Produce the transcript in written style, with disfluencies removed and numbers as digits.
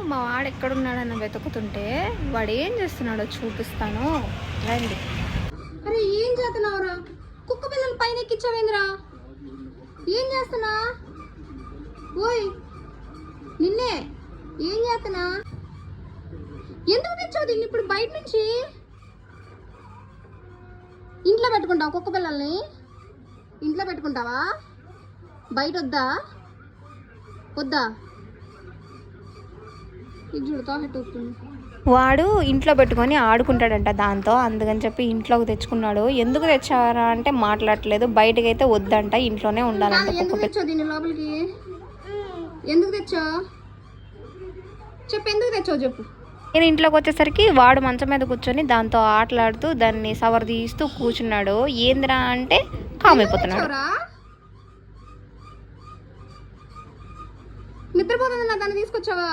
మా వాడు ఎక్కడున్నాడన్న వెతుకుతుంటే వాడు ఏం చేస్తున్నాడో చూపిస్తాను రండి. అరే ఏం చేస్తున్నావురా? కుక్క పిల్లలు పైన ఎక్కించావేంద్రా? ఏం చేస్తున్నా? ఓయ్ నిన్నే ఏం చేస్తున్నా? ఎందుకు తెచ్చావు దీన్ని ఇప్పుడు బయట నుంచి? ఇంట్లో పెట్టుకుంటావా కుక్క పిల్లల్ని? ఇంట్లో పెట్టుకుంటావా? బయట వద్దా? వద్దా? వాడు ఇంట్లో పెట్టుకొని ఆడుకుంటాడంట దాంతో, అందుకని చెప్పి ఇంట్లోకి తెచ్చుకున్నాడు. ఎందుకు తెచ్చారా అంటే మాట్లాడట్లేదు. బయటకి అయితే వద్దంట, ఇంట్లోనే ఉండాలంట. ఎందుకు తెచ్చావు దీన్ని లోపలికి? ఎందుకు తెచ్చావు చెప్పు, ఎందుకు తెచ్చావు చెప్పు. నేను ఇంట్లోకి వచ్చేసరికి వాడు మంచం మీద కూర్చొని దాంతో ఆటలాడుతూ దాన్ని సవర్ తీస్తూ కూర్చున్నాడు. ఏందిరా అంటే కామైపోతున్నాడు. నిద్రపోతుంది నా దాన్ని తీసుకొచ్చావా?